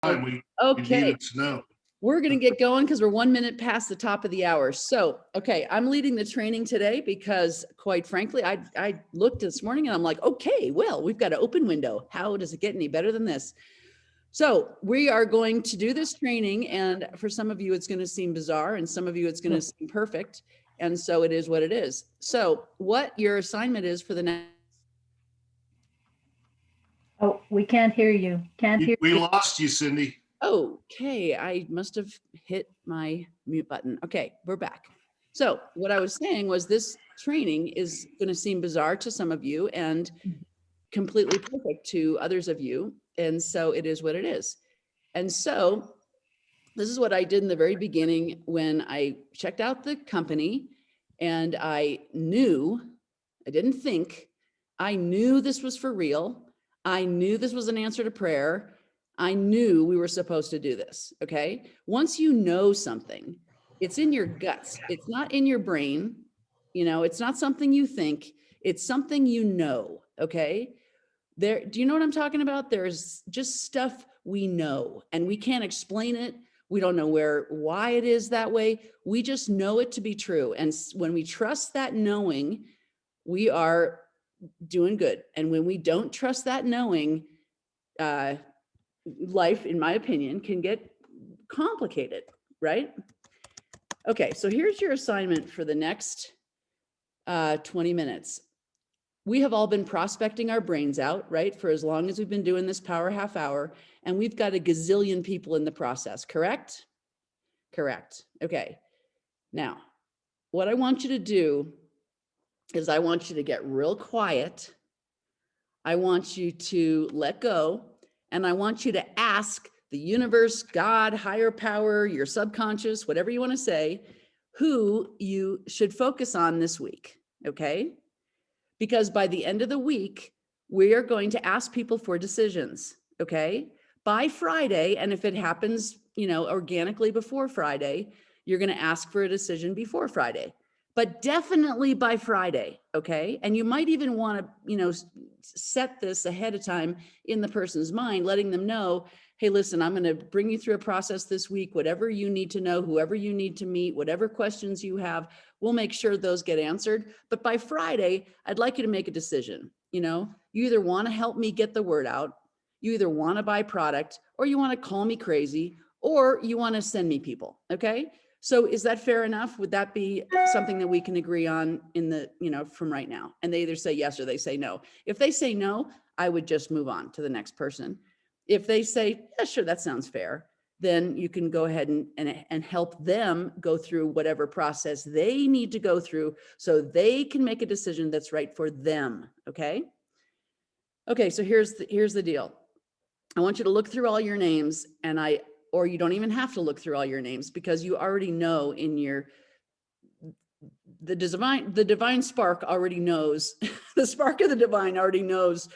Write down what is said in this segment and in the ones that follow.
time. We Okay, needed to know. we're going to get going because we're 1 minute past the top of the hour. So, okay, I'm leading the training today because, quite frankly, I looked this morning and I'm like, okay, well, we've got an open window. How does it get any better than this? So we are going to do this training, and for some of you, it's going to seem bizarre, and some of you, it's going to seem perfect. And so it is what it is. So what your assignment is for the next. Oh, we can't hear you. Can't hear We you. lost you, Cindy. Okay, I must have hit my mute button. Okay, we're back. So what I was saying was this training is going to seem bizarre to some of you and completely perfect to others of you. And so it is what it is. And so this is what I did in the very beginning when I checked out the company, and I knew, I didn't think, I knew this was for real. I knew this was an answer to prayer. I knew we were supposed to do this, okay? Once you know something, it's in your guts. It's not in your brain. You know, it's not something you think. It's something you know, okay? Do you know what I'm talking about? There's just stuff we know, and we can't explain it. We don't know why it is that way. We just know it to be true. And when we trust that knowing, we are doing good. And when we don't trust that knowing, life, in my opinion, can get complicated, right? Okay, so here's your assignment for the next 20 minutes. We have all been prospecting our brains out, right? For as long as we've been doing this Power Half Hour, and we've got a gazillion people in the process, correct? Correct. Okay. Now, what I want you to do is I want you to get real quiet. I want you to let go, and I want you to ask the universe, God, higher power, your subconscious, whatever you want to say, who you should focus on this week, okay? Because by the end of the week, we are going to ask people for decisions, okay? By Friday, and if it happens, organically before Friday, you're going to ask for a decision before Friday, but definitely by Friday, okay? And you might even want to, set this ahead of time in the person's mind, letting them know, hey, listen, I'm going to bring you through a process this week, whatever you need to know, whoever you need to meet, whatever questions you have, we'll make sure those get answered. But by Friday, I'd like you to make a decision. You either want to help me get the word out, you either want to buy product, or you want to call me crazy, or you want to send me people, okay? So is that fair enough? Would that be something that we can agree on from right now? And they either say yes or they say no. If they say no, I would just move on to the next person. If they say, yeah, sure, that sounds fair, then you can go ahead and help them go through whatever process they need to go through so they can make a decision that's right for them, okay? Okay, so here's the deal. I want you to look through all your names, or you don't even have to look through all your names because you already know the divine spark already knows, the spark of the divine already knows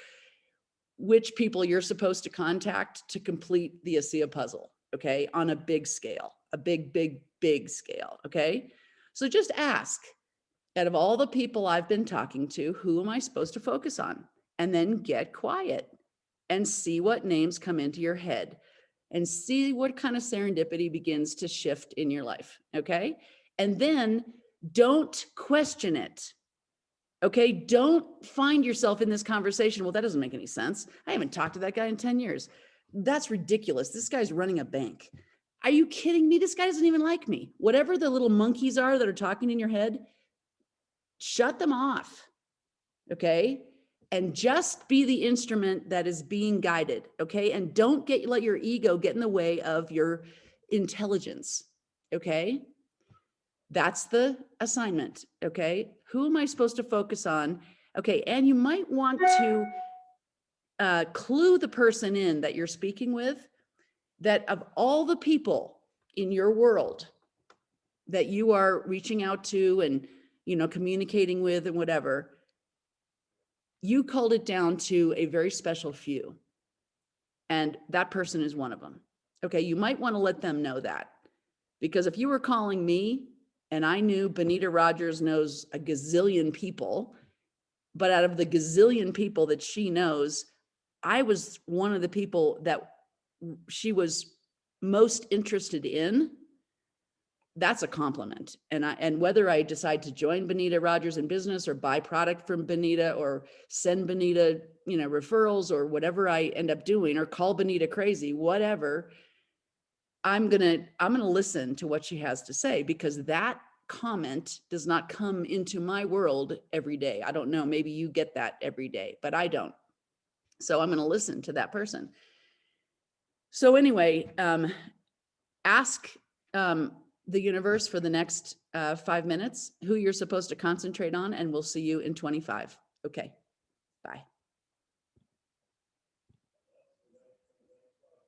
which people you're supposed to contact to complete the ASEA puzzle, okay? On a big scale, a big scale, okay? So just ask, out of all the people I've been talking to, who am I supposed to focus on? And then get quiet and see what names come into your head and see what kind of serendipity begins to shift in your life, okay? And then don't question it. Okay, don't find yourself in this conversation. Well, that doesn't make any sense. I haven't talked to that guy in 10 years. That's ridiculous. This guy's running a bank. Are you kidding me? This guy doesn't even like me. Whatever the little monkeys are that are talking in your head, shut them off. Okay? And just be the instrument that is being guided. Okay? And don't let your ego get in the way of your intelligence. Okay? That's the assignment, okay? Who am I supposed to focus on? Okay, and you might want to clue the person in that you're speaking with, that of all the people in your world that you are reaching out to and, communicating with and whatever, you culled it down to a very special few. And that person is one of them. Okay, you might want to let them know that. Because if you were calling me, and I knew Benita Rogers knows a gazillion people, but out of the gazillion people that she knows, I was one of the people that she was most interested in, that's a compliment. And whether I decide to join Benita Rogers in business or buy product from Benita or send Benita, referrals or whatever I end up doing, or call Benita crazy, whatever, I'm going to listen to what she has to say, because that comment does not come into my world every day. I don't know, maybe you get that every day, but I don't. So I'm going to listen to that person. So anyway, ask the universe for the next 5 minutes who you're supposed to concentrate on, and we'll see you in 25. Okay, bye.